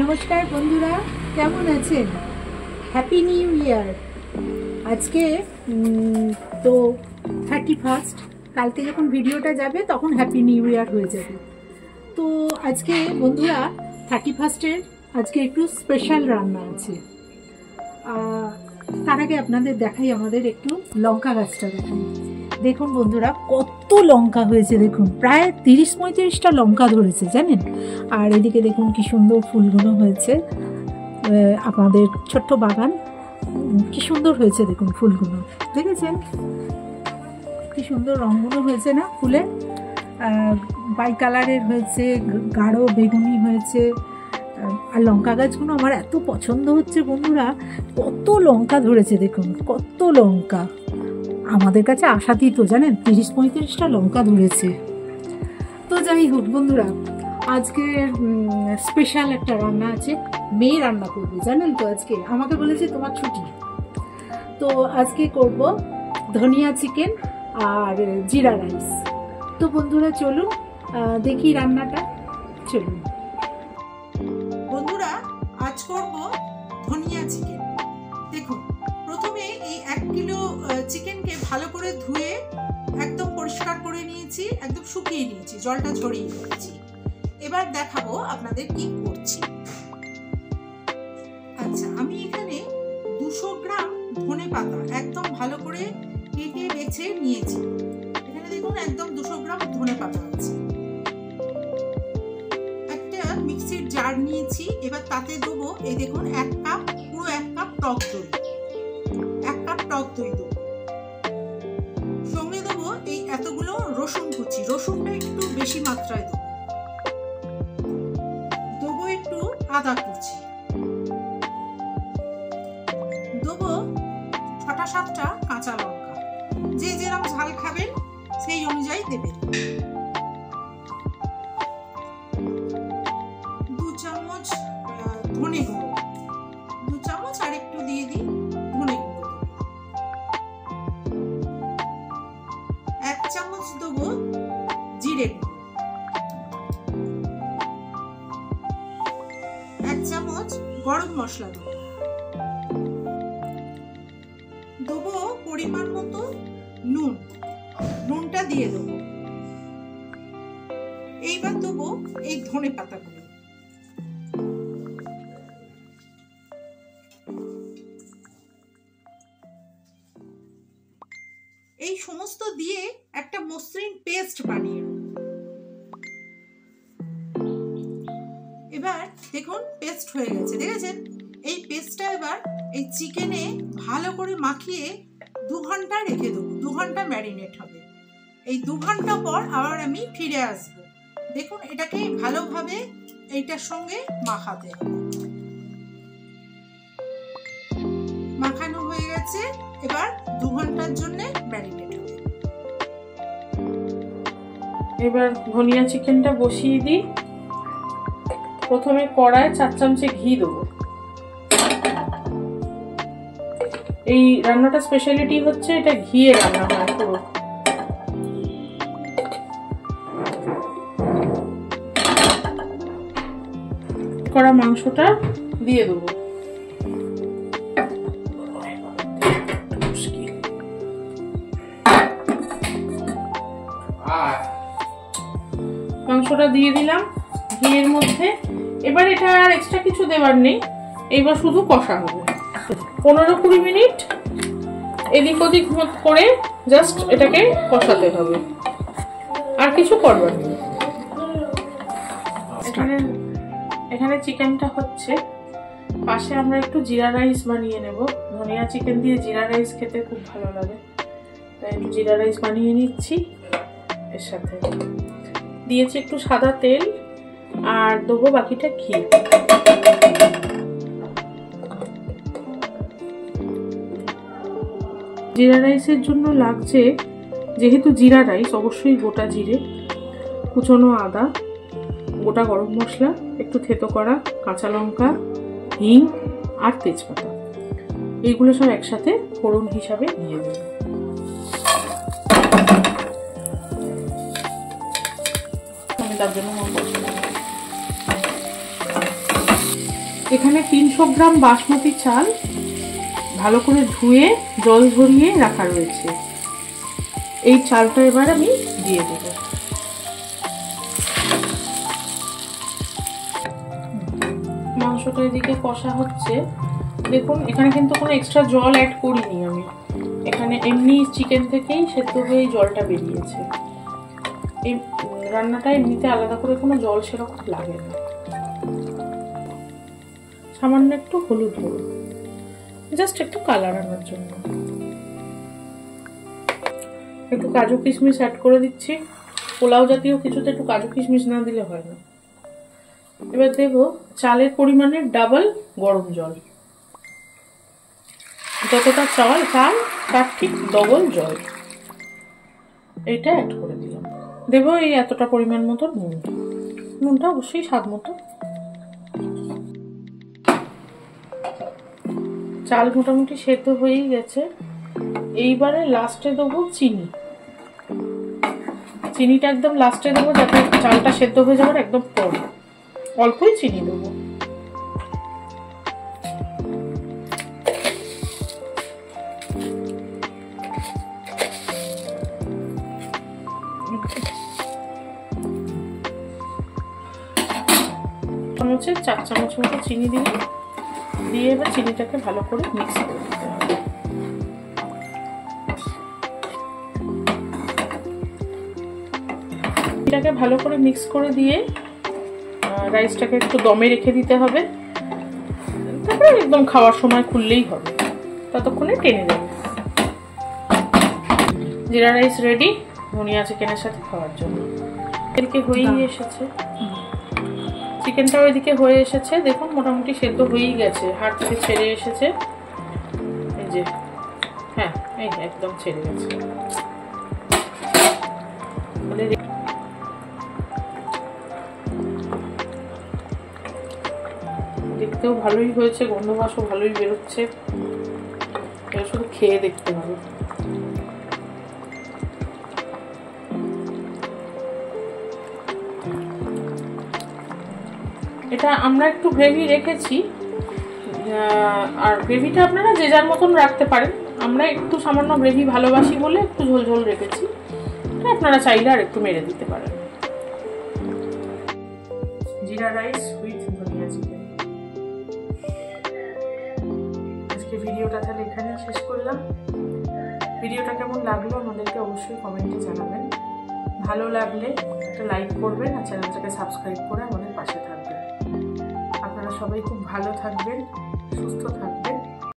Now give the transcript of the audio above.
নমস্কার বন্ধুরা, কেমন আছেন? Happy new year. আজকে তো 31st, কালকে যখন ভিডিওটা যাবে তখন হ্যাপি নিউ ইয়ার হয়ে যাবে। তো আজকে বন্ধুরা 31স্টের আজকে একটু স্পেশাল রান্না আছে। তার আগে আপনাদের দেখাই, আমাদের একটু লঙ্কা গাছটা দেখাই। দেখুন বন্ধুরা, কত লঙ্কা হয়েছে, দেখুন প্রায় 30-35টা লঙ্কা ধরেছে জানেন। আর এদিকে দেখুন কি সুন্দর ফুলগুলো হয়েছে। আপনাদের ছোট্ট বাগান কি সুন্দর হয়েছে, দেখুন ফুলগুলো দেখেছেন কি সুন্দর রঙগুলো হয়েছে না ফুলের। বাই কালারের হয়েছে, গাঢ় বেগুনি হয়েছে। আর লঙ্কা গাছগুলো আমার এত পছন্দ হচ্ছে বন্ধুরা, কত লঙ্কা ধরেছে দেখুন, কত লঙ্কা। আমাদের কাছে আশাতীত জানেন, 30-35টা লঙ্কা ধরেছে। তো যাই হোক বন্ধুরা, আজকে স্পেশাল একটা রান্না আছে। মেয়ে রান্না করবে জানেন তো, আজকে আমাকে বলেছে তোমার ছুটি। তো আজকে করব ধনিয়া চিকেন আর জিরা রাইস। তো বন্ধুরা চলুন দেখি রান্নাটা, চলুন। বন্ধুরা আজ করব ধনিয়া চিকেন। দেখুন, প্রথমে এই 1 কিলো চিকেনকে ভালো করে ধুয়ে একদম পরিষ্কার করে নিয়েছি, একদম শুকিয়ে নিয়েছি, জলটা ঝরিয়ে নিয়েছি। এবার দেখাবো আপনাদের কি করছি। আচ্ছা, আমি এখানে 200 গ্রাম ধনে পাতা একদম ভালো করে কেটে বেছে নিয়েছি। এখানে দেখুন একদম 200 গ্রাম ধনে পাতা আছে। একটা মিক্সির জার নিয়েছি, এবার তাতে দেবো এই দেখুন 1 কাপ, পুরো 1 কাপ টক দই। 1 কাপ টক দই দেবো। সঙ্গে দেবো এই এতগুলো রসুন কুচি, রসুনটা একটু বেশি মাত্রায় দেবো। দেবো একটু আদা কুচি, দেবো 6-7টা কাঁচা লঙ্কা। যে যেরকম ঝাল খাবেন সেই অনুযায়ী দেবেন। 2 চামচ ধনে গুঁড়ো, 2 চামচ আর একটু দিয়ে দিই ধনে গুঁড়ো। 1 চামচ দেবো জিরে গুঁড়ো, 1 চামচ গরম মশলা দেবো। দেবো পরিমাণ মতো নুন, নুনটা দিয়ে দেবো। এইবার দেবো এই ধনে পাতাগুলো। এই সমস্ত দিয়ে একটা মসৃণ পেস্ট বানিয়ে নেব। এবার দেখুন পেস্ট হয়ে গেছে, দেখেছেন? এই পেস্টটা এবার এই চিকেনে ভালো করে মাখিয়ে 2 ঘন্টা রেখে দেবো। 2 ঘন্টা ম্যারিনেট হবে। এই 2 ঘন্টা পর আবার আমি ফিরে আসবো। দেখুন এটাকে ভালোভাবে এইটার সঙ্গে মাখাতে হবে। মাখানো হয়ে গেছে, এবার 2 ঘন্টার জন্য ম্যারিনেট হবে। এবার ধনিয়া চিকেনটা বসিয়ে দিই। প্রথমে কড়ায় 4 চামচে ঘি দেবো। এই রান্নাটা স্পেশালিটি হচ্ছে এটা ঘিয়ে রান্না হয় পুরো। কড়া মাংসটা দিয়ে দেবো। মাংসটা দিয়ে দিলাম ঘিয়ের মধ্যে। এবার এটা আর এক্সট্রা কিছু দেওয়ার নেই, এইবার শুধু কষা হবে। 15-20 মিনিট এদিক ওদিক করে জাস্ট এটাকে কষাতে হবে, আর কিছু করবার নেই। এখানে চিকেনটা হচ্ছে, পাশে আমরা একটু জিরা রাইস বানিয়ে নেব। ধনিয়া চিকেন দিয়ে জিরা রাইস খেতে খুব ভালো লাগে, তাই একটু জিরা রাইস বানিয়ে নিচ্ছি। এর সাথে দিয়েছি একটু সাদা তেল, আর দেবো বাকিটা ঘি। জিরা রাইসের জন্য লাগছে, যেহেতু জিরা রাইস, অবশ্যই গোটা জিরে, কুচনো আদা, গোটা গরম মশলা, একটু থেতো করা কাঁচা লঙ্কা, হিং আর তেজপাতা। এইগুলো সব একসাথে ফোড়ন হিসাবে দিয়ে দেব। আমি তার জন্য এখানে 300 গ্রাম বাসমতি চাল ভালো করে ধুয়ে জল ঝরিয়ে রাখা রয়েছে। এই চালটা এবার আমি দিয়ে দেব। মাংসটা এদিকে কষা হচ্ছে। দেখুন এখানে কিন্তু কোনো এক্সট্রা জল অ্যাড করিনি আমি, এখানে এমনি চিকেন থেকেই সেদ্ধ হয়ে জলটা বেরিয়েছে। এই রান্নাটা এমনিতে আলাদা করে কোনো জল সেরকম লাগে না। সামান্য একটু হলুদ দেব, জাস্ট একটু কালার আনার জন্য। একটু কাজু কিশমিশ অ্যাড করে দিচ্ছি। পোলাও জাতীয় কিছুতে একটু কাজু কিশমিশ না দিলে হয় না। এবার দেব চালের পরিমাণের ডাবল গরম জল, যতটা চাল তার ঠিক ডবল জল, এইটা অ্যাড করে দিলাম। দেব এই এতটা পরিমাণ মতো নুন, নুনটা অবশ্যই স্বাদ মতো। চাল মোটামুটি সেদ্ধ হয়েই গেছে। এইবারে লাস্টে দেবো চিনি। চিনিটা একদম লাস্টে দেবো যাতে চালটা সেদ্ধ হয়ে যাওয়ার একদম পর, অল্পই চিনি দেবো। চামচের 4 চামচ মতো চিনি দিলাম, দিয়ে এবার চিনিটাকে ভালো করে মিক্স করে দিতে হবে। এটাকে ভালো করে মিক্স করে দিয়ে রাইসটাকে একটু দমে রেখে দিতে হবে। তারপরে একদম খাওয়ার সময় খুললেই হবে, ততক্ষণে টেনে যাবে। জিরা রাইস রেডি ধনিয়া চিকেনের সাথে খাওয়ার জন্য। এদিকে হয়েই এসেছে, চিকেনটাও এদিকে হয়ে এসেছে। দেখুন মোটামুটি সেদ্ধ হয়েই গেছে, হাড় থেকে ছেড়ে এসেছে। এই যে হ্যাঁ, এই একদম ছেড়ে গেছে। দেখতেও ভালোই হয়েছে, গন্ধ বাসও ভালোই বেরোচ্ছে। এটা শুধু খেয়ে দেখতে হবে। এটা আমরা একটু গ্রেভি রেখেছি, আর গ্রেভিটা আপনারা যে যার মতন রাখতে পারেন। আমরা একটু সামান্য গ্রেভি ভালোবাসি বলে একটু ঝোল ঝোল রেখেছি, আপনারা চাইলে আর একটু মেরে দিতে পারেন। জিরা রাইস উইথ ধনিয়া চিকেন। আজকে ভিডিওটা তাহলে এখানে শেষ করলাম। ভিডিওটা কেমন লাগলো আমাদেরকে অবশ্যই কমেন্টে জানাবেন। ভালো লাগলে একটা লাইক করবেন আর চ্যানেলটাকে সাবস্ক্রাইব করে আমাদের পাশে থাকবেন। আপনারা সবাই খুব ভালো থাকবেন, সুস্থ থাকবেন।